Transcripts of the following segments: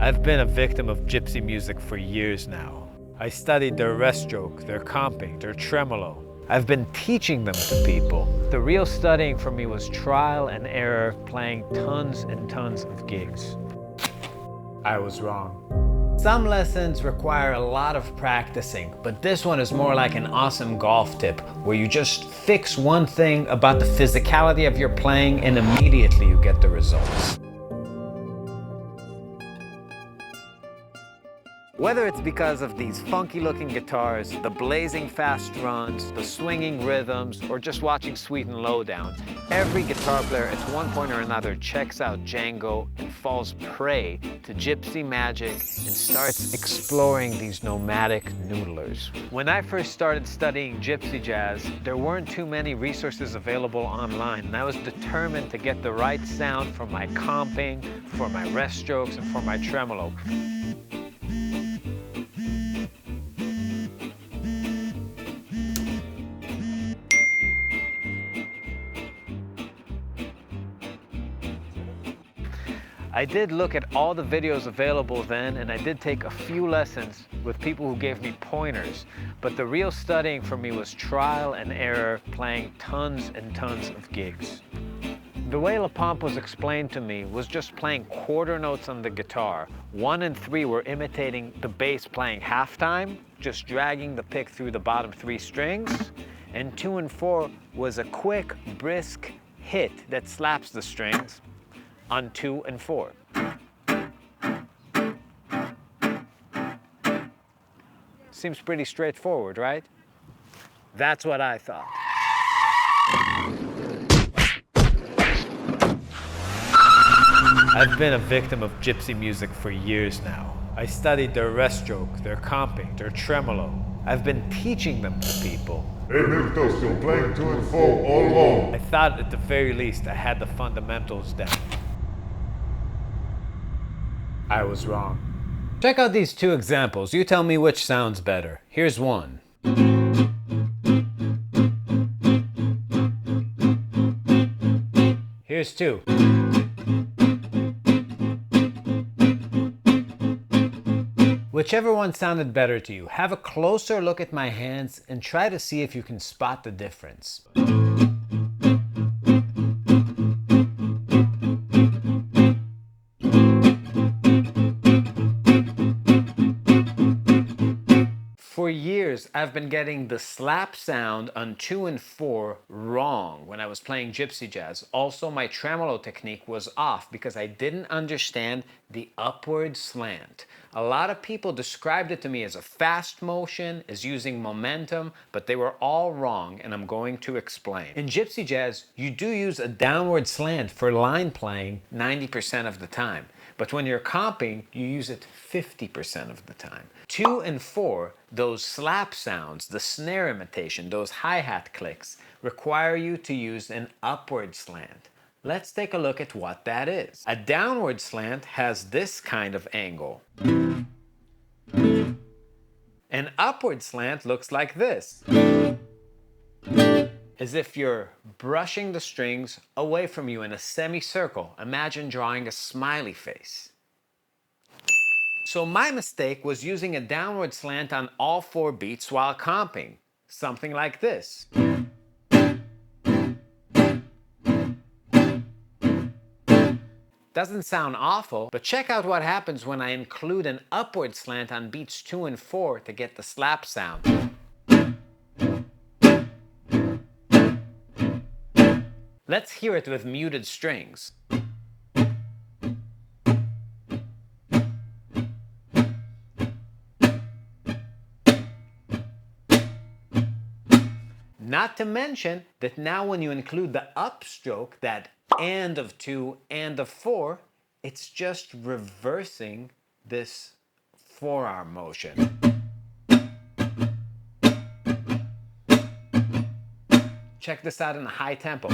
I've been a victim of gypsy music for years now. I studied their rest stroke, their comping, their tremolo. I've been teaching them to people. The real studying for me was trial and error, playing tons and tons of gigs. I was wrong. Some lessons require a lot of practicing, but this one is more like an awesome golf tip where you just fix one thing about the physicality of your playing and immediately you get the results. Whether it's because of these funky looking guitars, the blazing fast runs, the swinging rhythms, or just watching Sweet and Lowdown, every guitar player at one point or another checks out Django and falls prey to gypsy magic and starts exploring these nomadic noodlers. When I first started studying gypsy jazz, there weren't too many resources available online, and I was determined to get the right sound for my comping, for my rest strokes, and for my tremolo. I did look at all the videos available then, and I did take a few lessons with people who gave me pointers, but the real studying for me was trial and error, playing tons and tons of gigs. The way La Pompe was explained to me was just playing quarter notes on the guitar. 1 and 3 were imitating the bass playing halftime, just dragging the pick through the bottom 3 strings, and 2 and 4 was a quick, brisk hit that slaps the strings on 2 and 4. Seems pretty straightforward, right? That's what I thought. I've been a victim of gypsy music for years now. I studied their rest stroke, their comping, their tremolo. I've been teaching them to people. Hey Milton, still playing 2 and 4 all along. I thought at the very least I had the fundamentals down. I was wrong. Check out these 2 examples. You tell me which sounds better. Here's one. Here's 2. Whichever one sounded better to you, have a closer look at my hands and try to see if you can spot the difference. For years, I've been getting the slap sound on 2 and 4 wrong when I was playing gypsy jazz. Also, my tremolo technique was off because I didn't understand the upward slant. A lot of people described it to me as a fast motion, as using momentum, but they were all wrong, and I'm going to explain. In gypsy jazz, you do use a downward slant for line playing 90% of the time. But when you're comping, you use it 50% of the time. 2 and 4, those slap sounds, the snare imitation, those hi-hat clicks, require you to use an upward slant. Let's take a look at what that is. A downward slant has this kind of angle. An upward slant looks like this. As if you're brushing the strings away from you in a semicircle. Imagine drawing a smiley face. So my mistake was using a downward slant on all 4 beats while comping. Something like this. Doesn't sound awful, but check out what happens when I include an upward slant on beats 2 and 4 to get the slap sound. Let's hear it with muted strings. Not to mention that now when you include the upstroke, that and of 2 and of 4, it's just reversing this forearm motion. Check this out in a high tempo.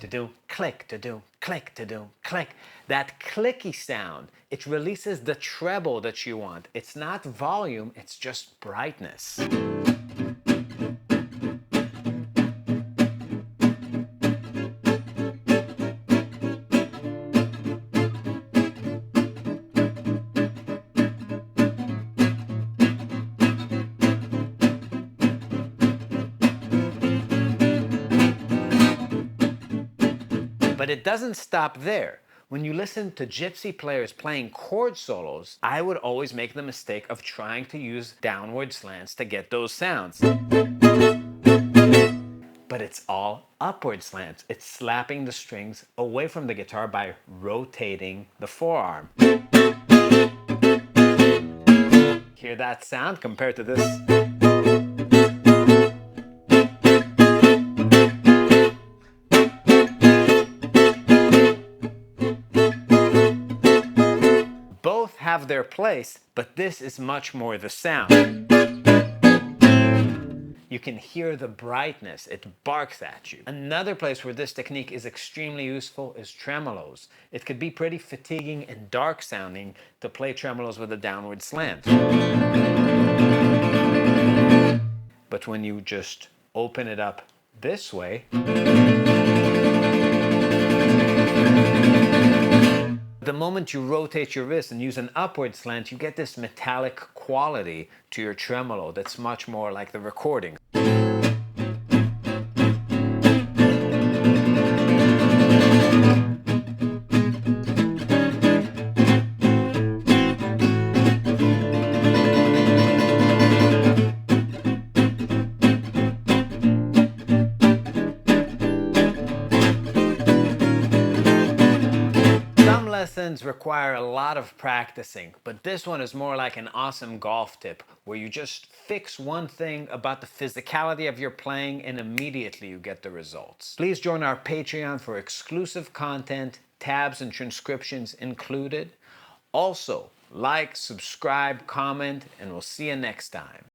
To-do, click, to-do, click, to-do, click. That clicky sound, it releases the treble that you want. It's not volume, it's just brightness. But it doesn't stop there. When you listen to gypsy players playing chord solos, I would always make the mistake of trying to use downward slants to get those sounds. But it's all upward slants. It's slapping the strings away from the guitar by rotating the forearm. Hear that sound compared to this? Both have their place, but this is much more the sound. You can hear the brightness, it barks at you. Another place where this technique is extremely useful is tremolos. It could be pretty fatiguing and dark sounding to play tremolos with a downward slant. But when you just open it up this way, the moment you rotate your wrist and use an upward slant, you get this metallic quality to your tremolo that's much more like the recording. Lessons require a lot of practicing, but this one is more like an awesome golf tip where you just fix one thing about the physicality of your playing and immediately you get the results. Please join our Patreon for exclusive content, tabs and transcriptions included. Also, like, subscribe, comment, and we'll see you next time.